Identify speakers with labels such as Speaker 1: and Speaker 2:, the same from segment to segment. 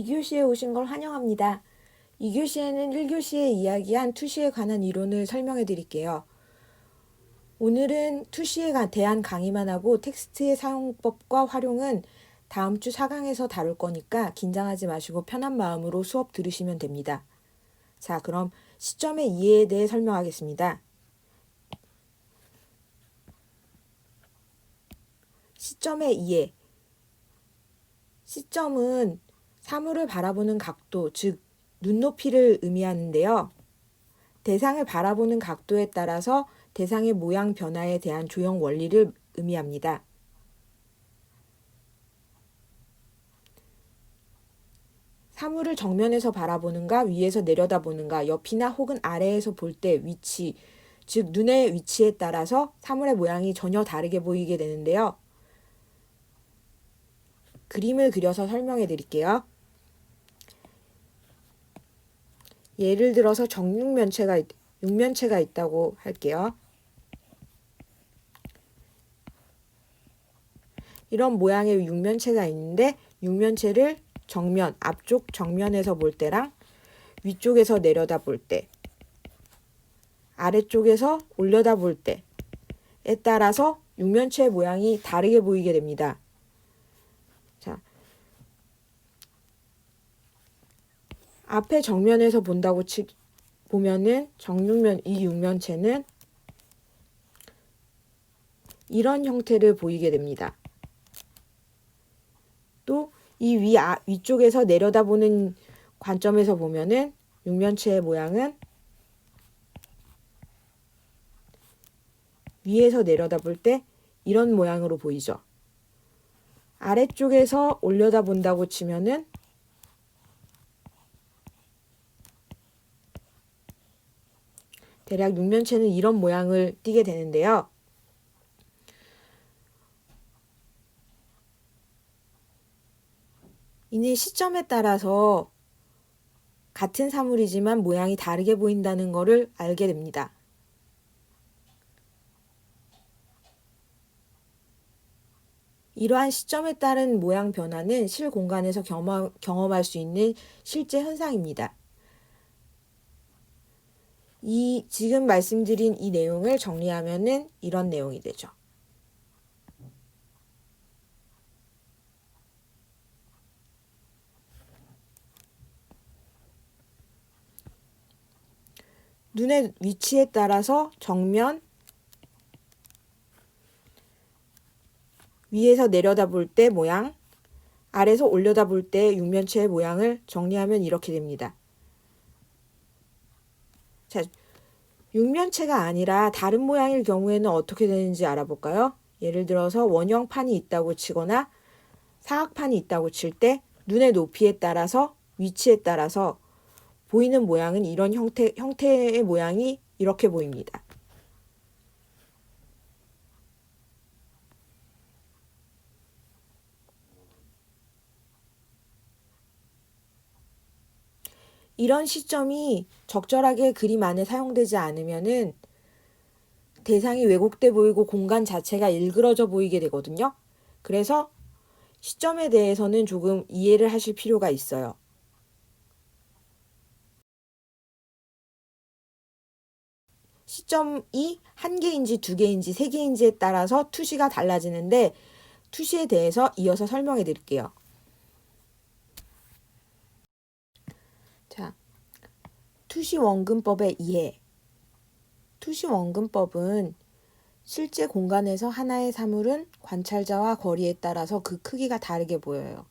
Speaker 1: 2교시에 오신 걸 환영합니다. 2교시에는 1교시에 이야기한 투시에 관한 이론을 설명해 드릴게요. 오늘은 투시에 대한 강의만 하고 텍스트의 사용법과 활용은 다음 주 4강에서 다룰 거니까 긴장하지 마시고 편한 마음으로 수업 들으시면 됩니다. 자, 그럼 시점의 이해에 대해 설명하겠습니다. 시점의 이해. 시점은 사물을 바라보는 각도, 즉 눈높이를 의미하는데요. 대상을 바라보는 각도에 따라서 대상의 모양 변화에 대한 조형 원리를 의미합니다. 사물을 정면에서 바라보는가, 위에서 내려다보는가, 옆이나 혹은 아래에서 볼 때 위치, 즉 눈의 위치에 따라서 사물의 모양이 전혀 다르게 보이게 되는데요. 그림을 그려서 설명해 드릴게요. 예를 들어서 육면체가 있다고 할게요. 이런 모양의 육면체가 있는데 육면체를 정면, 앞쪽 정면에서 볼 때랑 위쪽에서 내려다 볼 때, 아래쪽에서 올려다 볼 때에 따라서 육면체의 모양이 다르게 보이게 됩니다. 자, 앞에 정면에서 본다고 보면은 이 육면체는 이런 형태를 보이게 됩니다. 또 이 위쪽에서 내려다보는 관점에서 보면은 육면체의 모양은 위에서 내려다볼 때 이런 모양으로 보이죠. 아래쪽에서 올려다본다고 치면은 대략 육면체는 이런 모양을 띠게 되는데요. 이는 시점에 따라서 같은 사물이지만 모양이 다르게 보인다는 것을 알게 됩니다. 이러한 시점에 따른 모양 변화는 실공간에서 경험할 수 있는 실제 현상입니다. 지금 말씀드린 이 내용을 정리하면은 이런 내용이 되죠. 눈의 위치에 따라서 정면, 위에서 내려다볼 때 모양, 아래에서 올려다볼 때 육면체의 모양을 정리하면 이렇게 됩니다. 자, 육면체가 아니라 다른 모양일 경우에는 어떻게 되는지 알아볼까요? 예를 들어서 원형판이 있다고 치거나 사각판이 있다고 칠 때 눈의 높이에 따라서 위치에 따라서 보이는 모양은 이런 형태의 모양이 이렇게 보입니다. 이런 시점이 적절하게 그림 안에 사용되지 않으면은 대상이 왜곡돼 보이고 공간 자체가 일그러져 보이게 되거든요. 그래서 시점에 대해서는 조금 이해를 하실 필요가 있어요. 시점이 1개인지 2개인지 3개인지에 따라서 투시가 달라지는데 투시에 대해서 이어서 설명해 드릴게요. 자, 투시 원근법의 이해. 투시 원근법은 실제 공간에서 하나의 사물은 관찰자와 거리에 따라서 그 크기가 다르게 보여요.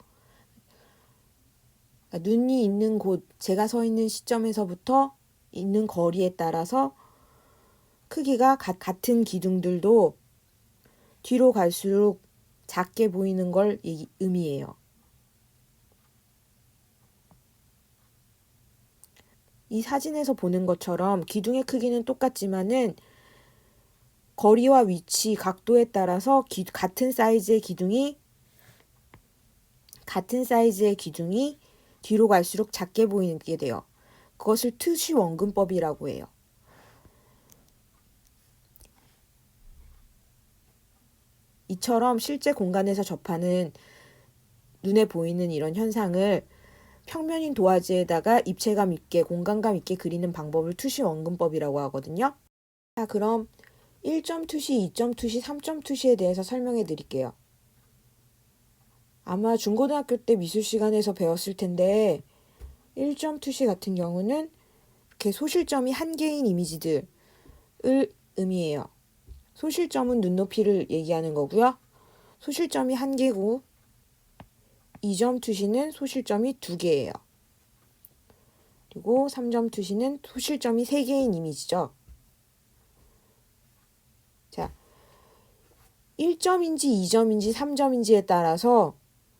Speaker 1: 그러니까 눈이 있는 곳, 제가 서 있는 시점에서부터 있는 거리에 따라서 크기가 같은 기둥들도 뒤로 갈수록 작게 보이는 걸 의미해요. 이 사진에서 보는 것처럼 기둥의 크기는 똑같지만은 거리와 위치, 각도에 따라서 같은 사이즈의 기둥이 뒤로 갈수록 작게 보이게 돼요. 그것을 투시 원근법이라고 해요. 이처럼 실제 공간에서 접하는 눈에 보이는 이런 현상을 평면인 도화지에다가 입체감 있게 공간감 있게 그리는 방법을 투시 원근법이라고 하거든요. 자, 그럼 1점 투시, 2점 투시, 3점 투시에 대해서 설명해 드릴게요. 아마 중고등학교 때 미술 시간에서 배웠을 텐데 1점 투시 같은 경우는 이렇게 소실점이 한 개인 이미지들을 의미해요. 소실점은 눈높이를 얘기하는 거고요. 소실점이 한 개고 2점 투시는 소실점이 두 개예요. 그리고 3점 투시는 소실점이 세 개인 이미지죠. 자, 1점인지 2점인지 3점인지에 따라서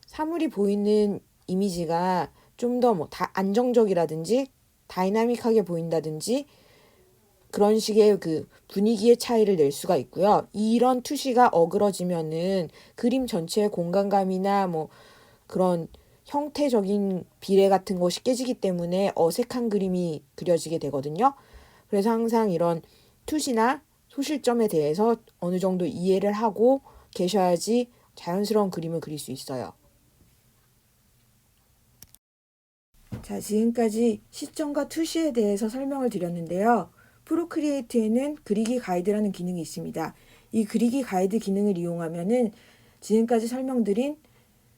Speaker 1: 사물이 보이는 이미지가 좀 더 뭐 안정적이라든지 다이나믹하게 보인다든지 그런 식의 그 분위기의 차이를 낼 수가 있고요. 이런 투시가 어그러지면은 그림 전체의 공간감이나 뭐 그런 형태적인 비례 같은 것이 깨지기 때문에 어색한 그림이 그려지게 되거든요. 그래서 항상 이런 투시나 소실점에 대해서 어느 정도 이해를 하고 계셔야지 자연스러운 그림을 그릴 수 있어요. 자, 지금까지 시점과 투시에 대해서 설명을 드렸는데요. 프로크리에이트에는 그리기 가이드라는 기능이 있습니다. 이 그리기 가이드 기능을 이용하면은 지금까지 설명드린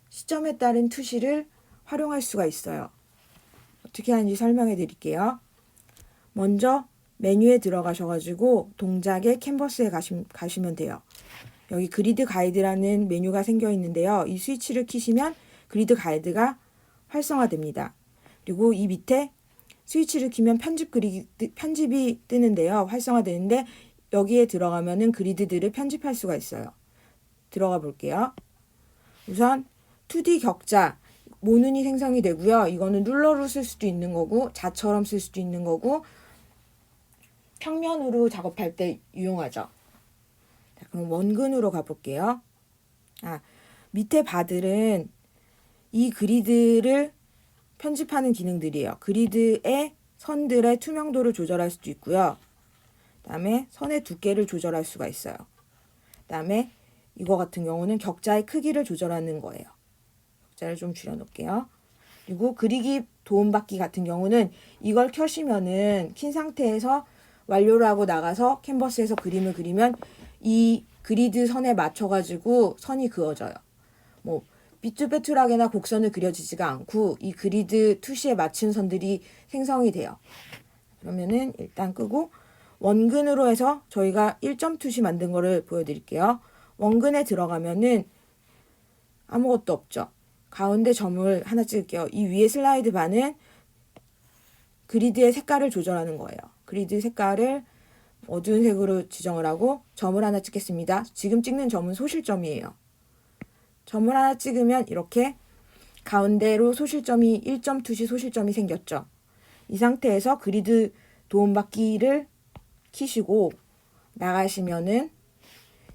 Speaker 1: 시점에 따른 투시를 활용할 수가 있어요. 어떻게 하는지 설명해 드릴게요. 먼저 메뉴에 들어가셔가지고 동작의 캔버스에 가시면 돼요. 여기 그리드 가이드라는 메뉴가 생겨 있는데요. 이 스위치를 키시면 그리드 가이드가 활성화됩니다. 그리고 이 밑에 스위치를 키면 편집이 뜨는데요. 활성화되는데 여기에 들어가면은 그리드들을 편집할 수가 있어요. 들어가 볼게요. 우선 2D 격자 모눈이 생성이 되고요. 이거는 룰러로 쓸 수도 있는 거고 자처럼 쓸 수도 있는 거고 평면으로 작업할 때 유용하죠. 자, 그럼 원근으로 가볼게요. 밑에 바들은 이 그리드를 편집하는 기능들이에요. 그리드의 선들의 투명도를 조절할 수도 있고요. 그 다음에 선의 두께를 조절할 수가 있어요. 그 다음에 이거 같은 경우는 격자의 크기를 조절하는 거예요. 격자를 좀 줄여놓을게요. 그리고 그리기 도움받기 같은 경우는 이걸 켜시면은 킨 상태에서 완료를 하고 나가서 캔버스에서 그림을 그리면 이 그리드 선에 맞춰가지고 선이 그어져요. 뭐 삐뚤빼뚤하게나 곡선을 그려지지가 않고 이 그리드 투시에 맞춘 선들이 생성이 돼요. 그러면은 일단 끄고 원근으로 해서 저희가 1점 투시 만든 거를 보여드릴게요. 원근에 들어가면은 아무것도 없죠. 가운데 점을 하나 찍을게요. 이 위에 슬라이드 바는 그리드의 색깔을 조절하는 거예요. 그리드 색깔을 어두운 색으로 지정을 하고 점을 하나 찍겠습니다. 지금 찍는 점은 소실점이에요. 점을 하나 찍으면 이렇게 가운데로 소실점이 1점 투시 소실점이 생겼죠. 이 상태에서 그리드 도움받기를 키시고 나가시면은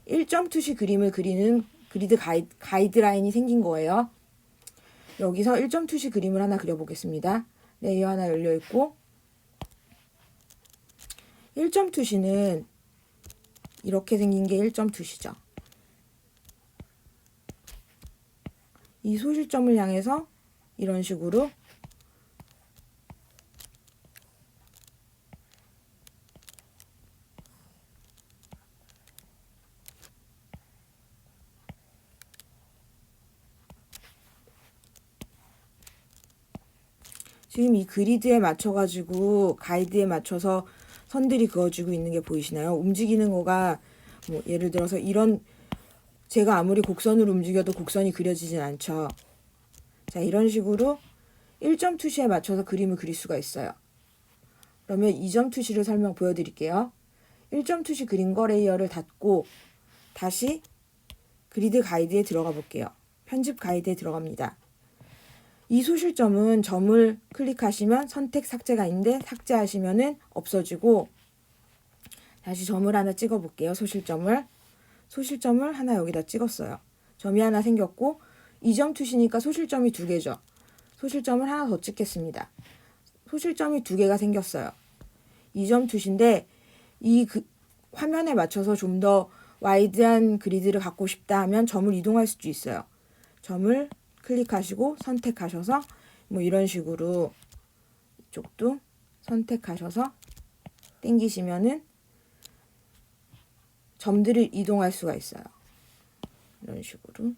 Speaker 1: 1점 투시 그림을 그리는 그리드 가이드라인이 생긴 거예요. 여기서 1점 투시 그림을 하나 그려보겠습니다. 레이어 하나 열려있고 1점 투시는 이렇게 생긴 게 1점 투시죠. 이 소실점을 향해서 이런 식으로 지금 이 그리드에 맞춰가지고 가이드에 맞춰서 선들이 그어지고 있는 게 보이시나요? 움직이는 거가 뭐 예를 들어서 이런 제가 아무리 곡선으로 움직여도 곡선이 그려지진 않죠. 자, 이런 식으로 1점 투시에 맞춰서 그림을 그릴 수가 있어요. 그러면 2점 투시를 보여드릴게요. 1점 투시 그린 거 레이어를 닫고 다시 그리드 가이드에 들어가 볼게요. 편집 가이드에 들어갑니다. 이 소실점은 점을 클릭하시면 선택 삭제가 있는데 삭제하시면은 없어지고 다시 점을 하나 찍어 볼게요. 소실점을 하나 여기다 찍었어요. 점이 하나 생겼고 2점 투시니까 소실점이 두 개죠. 소실점을 하나 더 찍겠습니다. 소실점이 두 개가 생겼어요. 2점 투시인데 이 화면에 맞춰서 좀 더 와이드한 그리드를 갖고 싶다 하면 점을 이동할 수도 있어요. 점을 클릭하시고 선택하셔서 뭐 이런 식으로 이쪽도 선택하셔서 당기시면은 점들을 이동할 수가 있어요. 이런 식으로.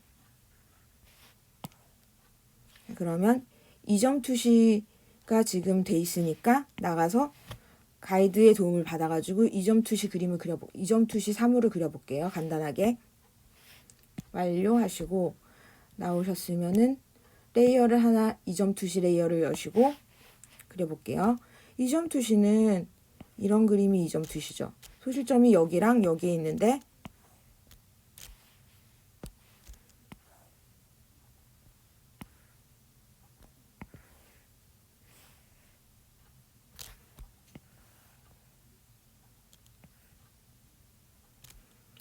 Speaker 1: 그러면 이점 투시가 지금 돼 있으니까 나가서 가이드의 도움을 받아가지고 이점 투시 그림을 이점 투시 3으로 그려볼게요. 간단하게. 완료하시고 나오셨으면은 레이어를 하나 이점 투시 레이어를 여시고 그려볼게요. 이점 투시는 이런 그림이 이점 투시죠. 소실점이 여기랑 여기에 있는데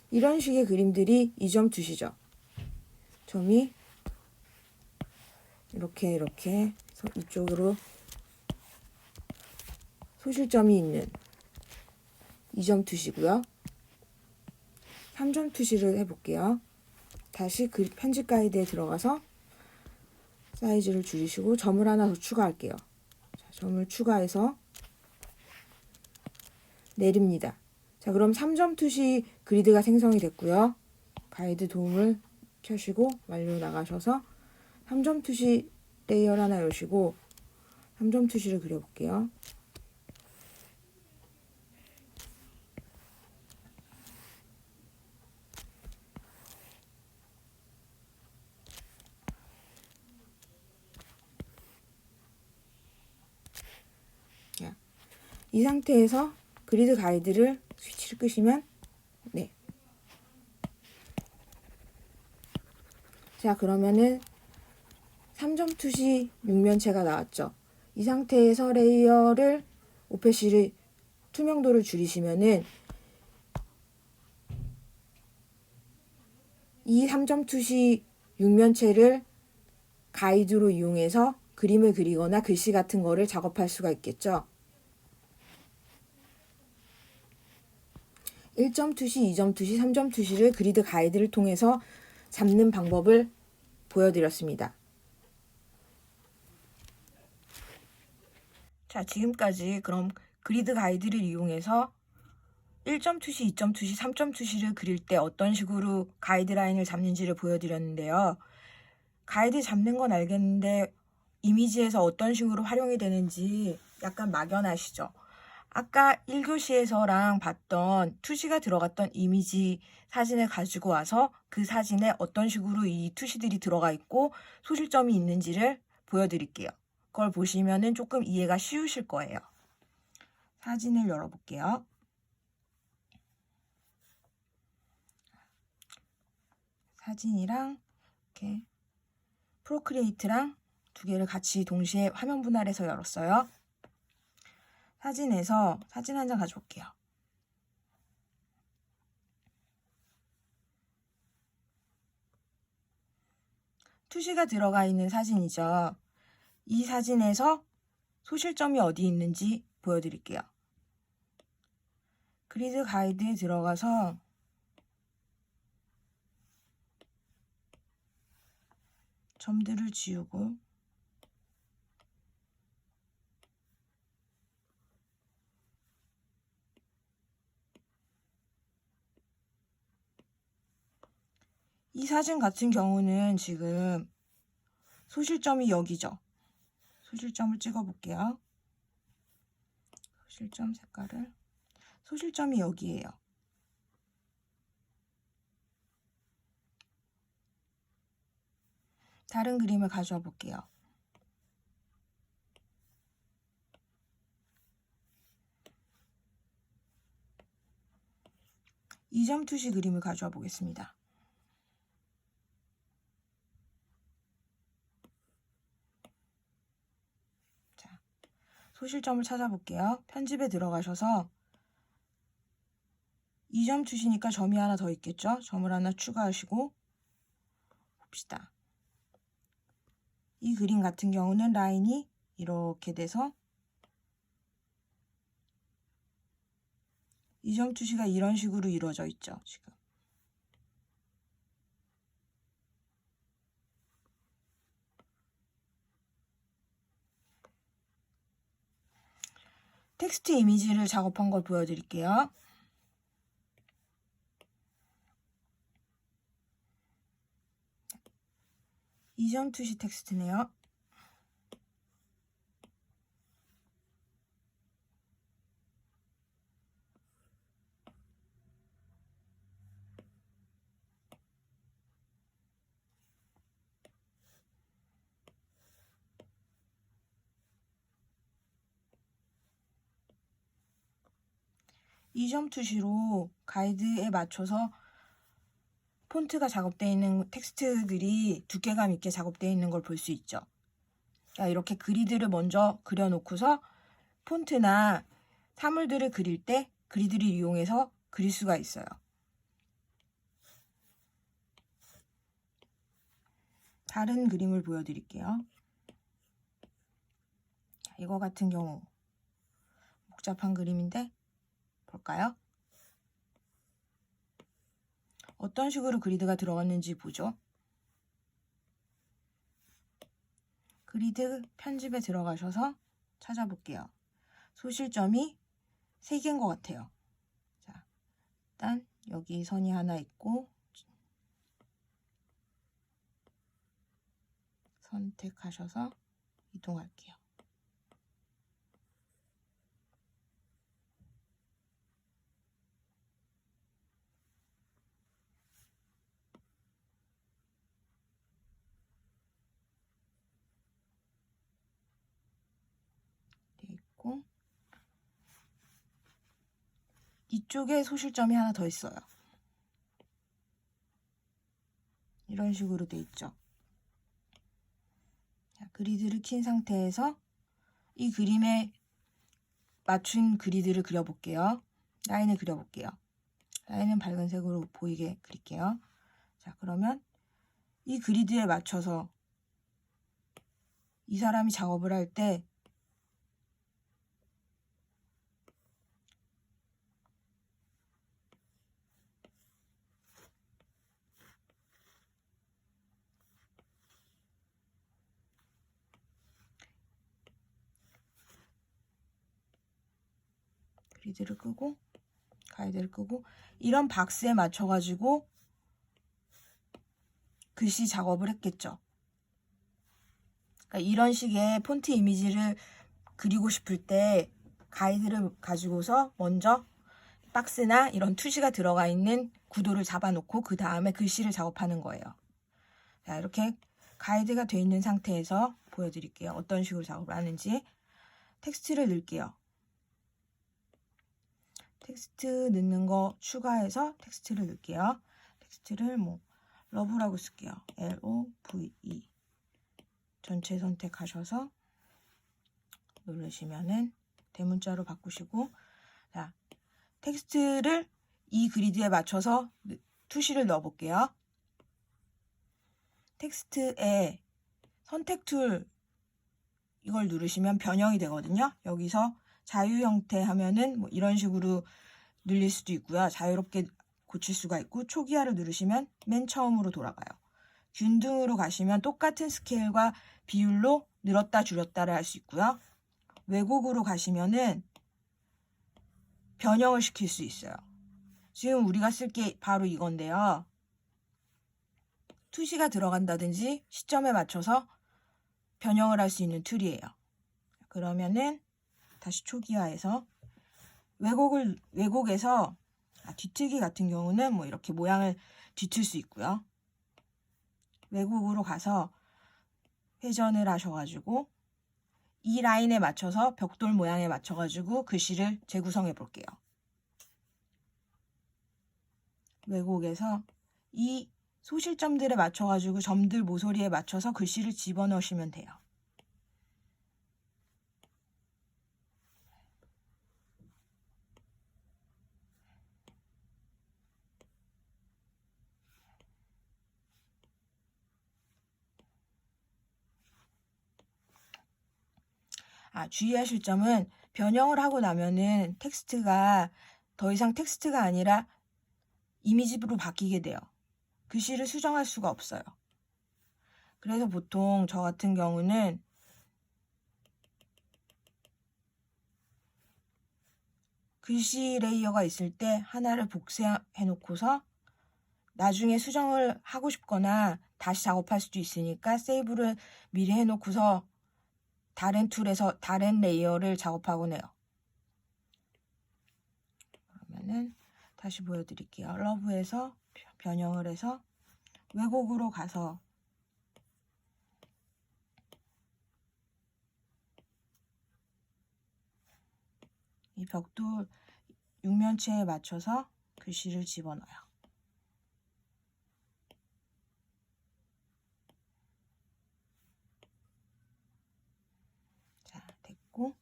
Speaker 1: 이런 식의 그림들이 이점 투시죠. 점이 이렇게 이쪽으로 소실점이 있는 이점 투시고요. 3점 투시를 해볼게요. 다시 편집 가이드에 들어가서 사이즈를 줄이시고 점을 하나 더 추가할게요. 자, 점을 추가해서 내립니다. 자, 그럼 3점 투시 그리드가 생성이 됐고요. 가이드 도움을 켜시고 완료 나가셔서 3점 투시 레이어 하나 여시고 3점 투시를 그려볼게요. 이 상태에서 그리드 가이드를 스위치를 끄시면 네. 자, 그러면은 3점 투시 육면체가 나왔죠. 이 상태에서 레이어를 오페시를 투명도를 줄이시면은 이 3점 투시 육면체를 가이드로 이용해서 그림을 그리거나 글씨 같은 거를 작업할 수가 있겠죠. 1점 투시, 2점 투시, 3점 투시를 그리드 가이드를 통해서 잡는 방법을 보여드렸습니다. 자, 지금까지 그럼 그리드 가이드를 이용해서 1점 투시, 2점 투시, 3점 투시를 그릴 때 어떤 식으로 가이드라인을 잡는지를 보여드렸는데요. 가이드 잡는 건 알겠는데 이미지에서 어떤 식으로 활용이 되는지 약간 막연하시죠? 아까 1교시에서랑 봤던 투시가 들어갔던 이미지 사진을 가지고 와서 그 사진에 어떤 식으로 이 투시들이 들어가 있고 소실점이 있는지를 보여드릴게요. 그걸 보시면은 조금 이해가 쉬우실 거예요. 사진을 열어볼게요. 사진이랑 이렇게 프로크리에이트랑 두 개를 같이 동시에 화면 분할해서 열었어요. 사진에서 사진 한 장 가져올게요. 투시가 들어가 있는 사진이죠. 이 사진에서 소실점이 어디 있는지 보여드릴게요. 그리드 가이드에 들어가서 점들을 지우고 이 사진 같은 경우는 지금 소실점이 여기죠. 소실점을 찍어볼게요. 소실점 색깔을. 소실점이 여기예요. 다른 그림을 가져와 볼게요. 이점 투시 그림을 가져와 보겠습니다. 자, 소실점을 찾아볼게요. 편집에 들어가셔서 2점 투시니까 점이 하나 더 있겠죠? 점을 하나 추가하시고 봅시다. 이 그림 같은 경우는 라인이 이렇게 돼서 2점 투시가 이런 식으로 이루어져 있죠. 지금. 텍스트 이미지를 작업한 걸 보여드릴게요. 이점 투시 텍스트네요. 이점 투시로 가이드에 맞춰서 폰트가 작업되어 있는 텍스트들이 두께감 있게 작업되어 있는 걸 볼 수 있죠. 그러니까 이렇게 그리드를 먼저 그려놓고서 폰트나 사물들을 그릴 때 그리드를 이용해서 그릴 수가 있어요. 다른 그림을 보여드릴게요. 이거 같은 경우 복잡한 그림인데 볼까요? 어떤 식으로 그리드가 들어갔는지 보죠. 그리드 편집에 들어가셔서 찾아볼게요. 소실점이 3개인 것 같아요. 자, 일단 여기 선이 하나 있고 선택하셔서 이동할게요. 이쪽에 소실점이 하나 더 있어요. 이런 식으로 돼 있죠. 자, 그리드를 킨 상태에서 이 그림에 맞춘 그리드를 그려볼게요. 라인을 그려볼게요. 라인은 밝은색으로 보이게 그릴게요. 자, 그러면 이 그리드에 맞춰서 이 사람이 작업을 할때 그리드를 끄고 가이드를 끄고 이런 박스에 맞춰가지고 글씨 작업을 했겠죠. 그러니까 이런 식의 폰트 이미지를 그리고 싶을 때 가이드를 가지고서 먼저 박스나 이런 투시가 들어가 있는 구도를 잡아놓고 그 다음에 글씨를 작업하는 거예요. 자, 이렇게 가이드가 되어 있는 상태에서 보여드릴게요. 어떤 식으로 작업을 하는지. 텍스트를 넣을게요. 텍스트 넣는 거 추가해서 텍스트를 넣을게요. 텍스트를 러브라고 쓸게요. LOVE. 전체 선택하셔서 누르시면은 대문자로 바꾸시고, 자, 텍스트를 이 그리드에 맞춰서 투시를 넣어 볼게요. 텍스트에 선택 툴 이걸 누르시면 변형이 되거든요. 여기서 자유 형태 하면은 이런 식으로 늘릴 수도 있고요. 자유롭게 고칠 수가 있고, 초기화를 누르시면 맨 처음으로 돌아가요. 균등으로 가시면 똑같은 스케일과 비율로 늘었다 줄였다를 할 수 있고요. 왜곡으로 가시면은 변형을 시킬 수 있어요. 지금 우리가 쓸 게 바로 이건데요. 투시가 들어간다든지 시점에 맞춰서 변형을 할 수 있는 툴이에요. 그러면은 다시 초기화해서 왜곡에서 뒤트기 같은 경우는 이렇게 모양을 뒤틀 수 있고요. 왜곡으로 가서 회전을 하셔가지고 이 라인에 맞춰서 벽돌 모양에 맞춰가지고 글씨를 재구성해 볼게요. 왜곡에서 이 소실점들에 맞춰가지고 점들 모서리에 맞춰서 글씨를 집어넣으시면 돼요. 주의하실 점은 변형을 하고 나면은 텍스트가 더 이상 텍스트가 아니라 이미지로 바뀌게 돼요. 글씨를 수정할 수가 없어요. 그래서 보통 저 같은 경우는 글씨 레이어가 있을 때 하나를 복사해 놓고서 나중에 수정을 하고 싶거나 다시 작업할 수도 있으니까 세이브를 미리 해놓고서 다른 툴에서 다른 레이어를 작업하곤 해요. 그러면은 다시 보여드릴게요. 러브에서 변형을 해서 왜곡으로 가서 이 벽돌 육면체에 맞춰서 글씨를 집어넣어요. 자, 됐고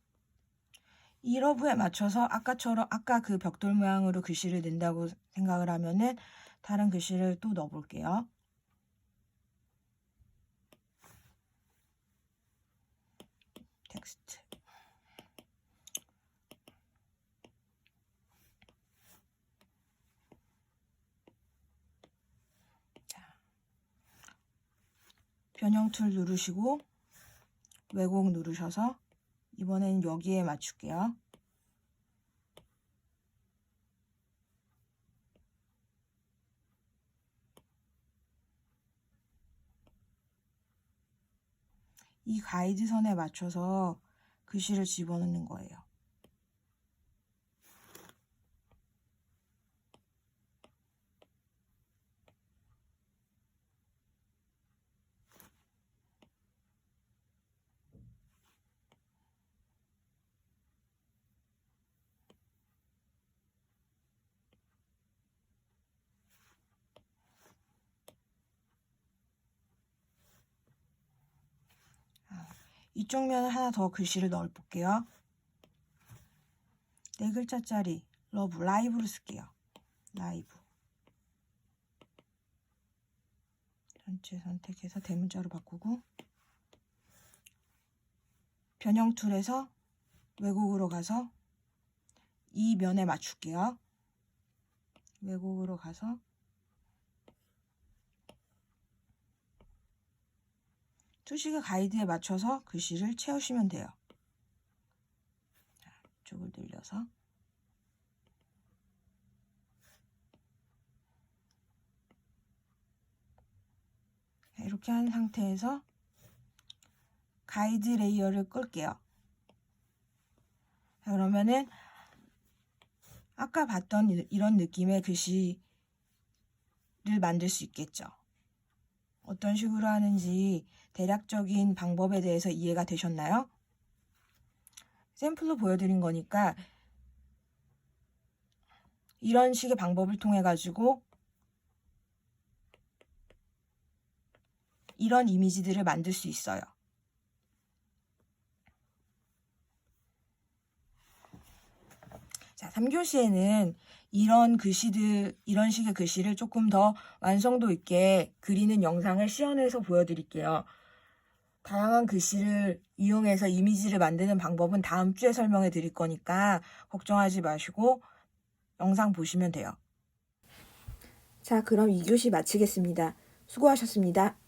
Speaker 1: 이 러브에 맞춰서 아까 그 벽돌 모양으로 글씨를 넣는다고 생각을 하면은 다른 글씨를 또 넣어 볼게요. 텍스트. 자, 변형 툴 누르시고 왜곡 누르셔서 이번에는 여기에 맞출게요. 이 가이드선에 맞춰서 글씨를 집어넣는 거예요. 이쪽 면에 하나 더 글씨를 넣어 볼게요. 4글자짜리 러브 라이브로 쓸게요. 라이브. 전체 선택해서 대문자로 바꾸고 변형 툴에서 왜곡으로 가서 이 면에 맞출게요. 왜곡으로 가서 투시그 가이드에 맞춰서 글씨를 채우시면 돼요. 자, 이쪽을 늘려서 이렇게 한 상태에서 가이드 레이어를 끌게요. 그러면은 아까 봤던 이런 느낌의 글씨를 만들 수 있겠죠. 어떤 식으로 하는지 대략적인 방법에 대해서 이해가 되셨나요? 샘플로 보여드린 거니까 이런 식의 방법을 통해 가지고 이런 이미지들을 만들 수 있어요. 자, 3교시에는 이런 식의 글씨를 조금 더 완성도 있게 그리는 영상을 시연해서 보여드릴게요. 다양한 글씨를 이용해서 이미지를 만드는 방법은 다음 주에 설명해 드릴 거니까 걱정하지 마시고 영상 보시면 돼요. 자, 그럼 2교시 마치겠습니다. 수고하셨습니다.